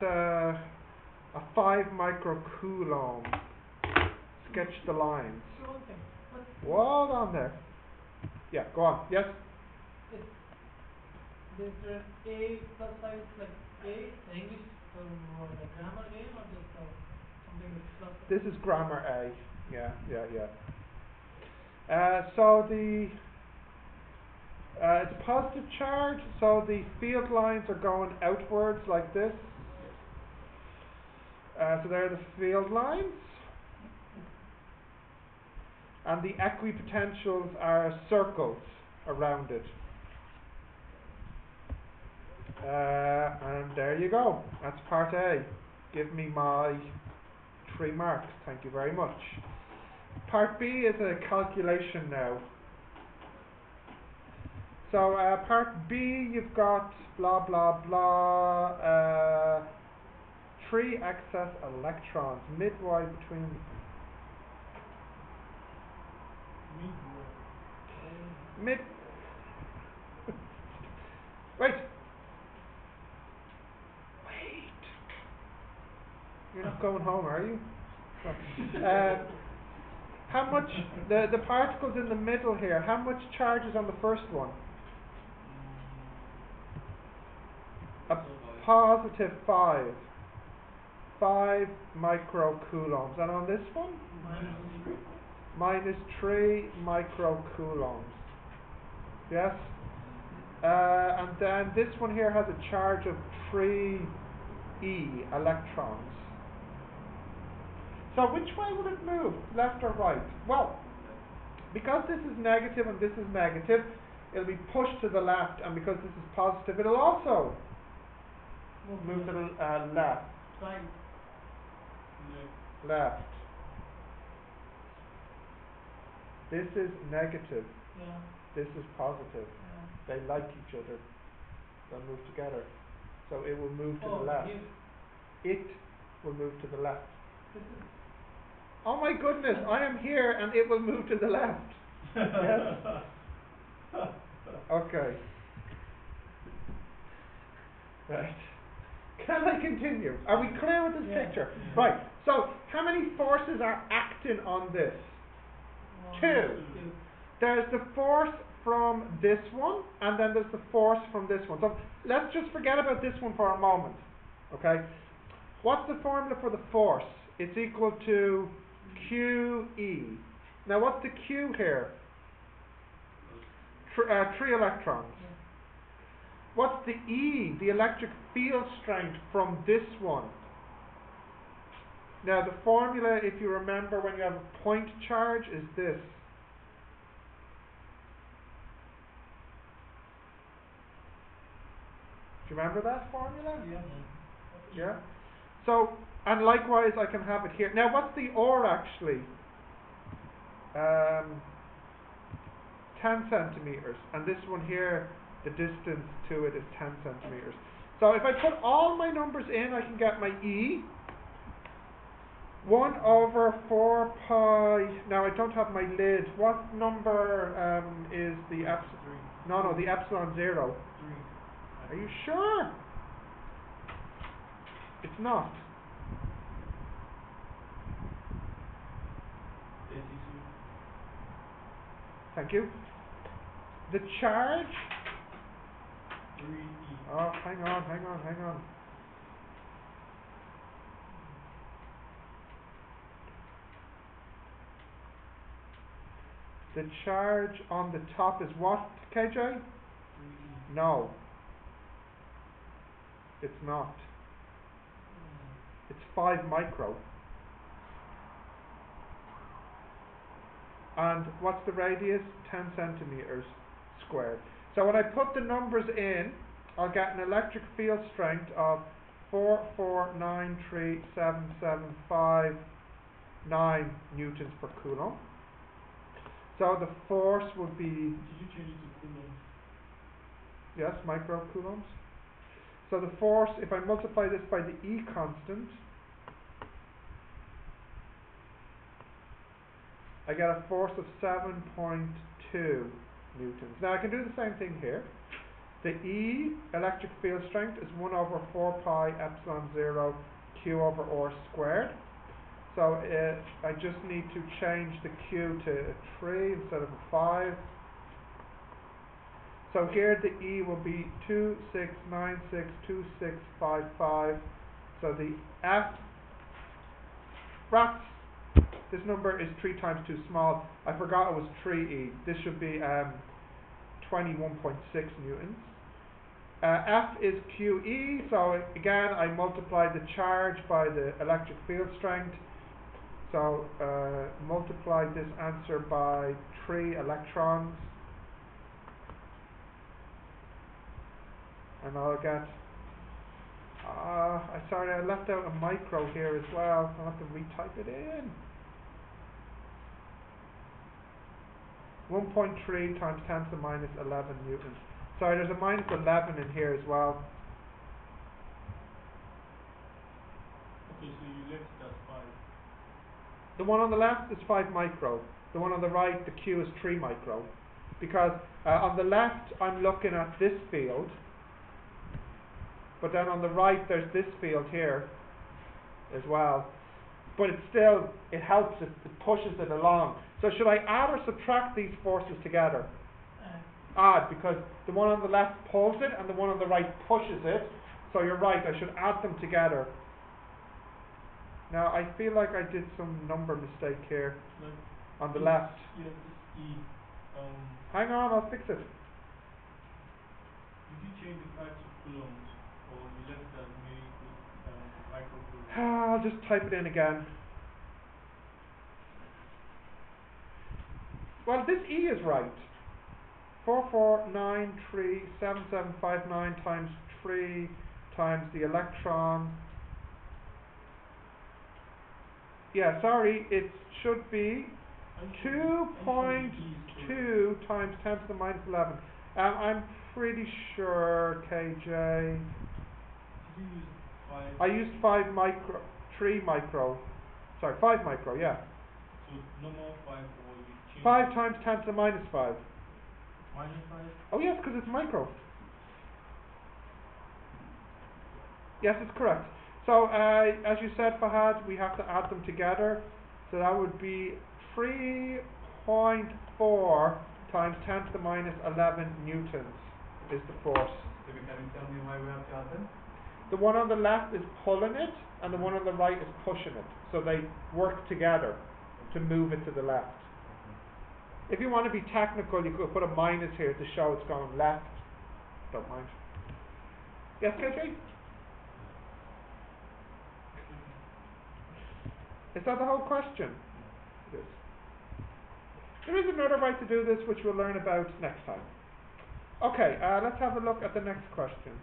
A 5 microcoulomb. Sketch the lines. One thing. Hold on there. Yeah, go on. Yes? Is there an A plus sign like A English like grammar A or just something with plus? This is grammar A. Yeah. So it's a positive charge, so the field lines are going outwards like this. So there are the field lines. And the equipotentials are circles around it. And there you go. That's part A. Give me my 3 marks. Thank you very much. Part B is a calculation now. So part B, you've got blah blah blah. 3 excess electrons midway between. Mid. Wait. You're not going home, are you? How much, the particles in the middle here, how much charge is on the first one? A positive 5. 5 microcoulombs. And on this one? Minus 3 microcoulombs. Yes? And then this one here has a charge of 3 electrons. So which way will it move? Left or right? Well, because this is negative and this is negative, it'll be pushed to the left, and because this is positive, it'll also move to the left. Right. Left. This is negative. Yeah. This is positive. Yeah. They like each other. They'll move together. So it will move to the left. It will move to the left. Oh my goodness, I am here and it will move to the left. Yes? Okay. Right. Can I continue? Are we clear with this picture? Yeah. Right. So, how many forces are acting on this? 2. There's the force from this one, and then there's the force from this one. So, let's just forget about this one for a moment. Okay? What's the formula for the force? It's equal to QE. Now, what's the Q here? 3 electrons. What's the E, the electric field strength from this one? Now the formula, if you remember when you have a point charge, is this. Do you remember that formula? Yeah? So, and likewise I can have it here. Now what's the or actually? 10 centimeters. And this one here, the distance to it is 10 centimeters. So if I put all my numbers in, I can get my E. 1 over 4 pi. Now I don't have my lid. What number is the epsilon? No, the epsilon 0. 3. Are you sure? It's not. Thank you. The charge. 3e. Oh, hang on. The charge on the top is what, KJ? 3e. No. It's not. It's 5 micro. And what's the radius? 10 centimeters squared. So when I put the numbers in, I'll get an electric field strength of 4493775 newtons per coulomb. So the force would be. Did you change it to coulombs? Yes, microcoulombs. So the force, if I multiply this by the E constant, I get a force of 7.2 newtons. Now I can do the same thing here. The E, electric field strength, is 1 over 4 pi epsilon 0 Q over R squared. So I just need to change the Q to a 3 instead of a 5. So here the E will be 26962655. So the F, rats, this number is 3 times too small. I forgot it was 3E. This should be 21.6 newtons. F is QE, so again I multiply the charge by the electric field strength. So multiply this answer by 3 electrons, and I'll get, sorry, I left out a micro here as well. I'll have to retype it in. 1.3 times 10 to the minus 11 newtons. Sorry, there's a minus 11 in here as well. Okay, so you left it as 5. The one on the left is 5 micro. The one on the right, the Q is 3 micro. Because on the left, I'm looking at this field. But then on the right, there's this field here as well. But it still, it helps, it pushes it along. So should I add or subtract these forces together? Add, because the one on the left pulls it and the one on the right pushes it. So you're right, I should add them together. Now I feel like I did some number mistake here on the left. Yeah, this E. Hang on, I'll fix it. Did you change the facts of coulombs, or you left that microcoulombs? I'll just type it in again. Well, this E is right. 44937759 times 3 times the electron. Yeah, sorry, it should be 2.2 times 10 to the minus 11. I'm pretty sure, KJ. Did you use 5? I used 5 micro, 3 micro. Sorry, 5 micro, yeah. So no more 5, or you change 5 times 10 to the minus 5. minus 5? Oh yes, because it's micro. Yes, it's correct. So as you said, Fahad, we have to add them together. So that would be 3.4 times 10 to the minus 11 newtons is the force. So can you tell me why we have to add them? The one on the left is pulling it, and the one on the right is pushing it. So they work together to move it to the left. If you want to be technical, you could put a minus here to show it's going left. Don't mind. Yes, KJ? Is that the whole question? It is. There is another way to do this, which we'll learn about next time. Okay, let's have a look at the next question.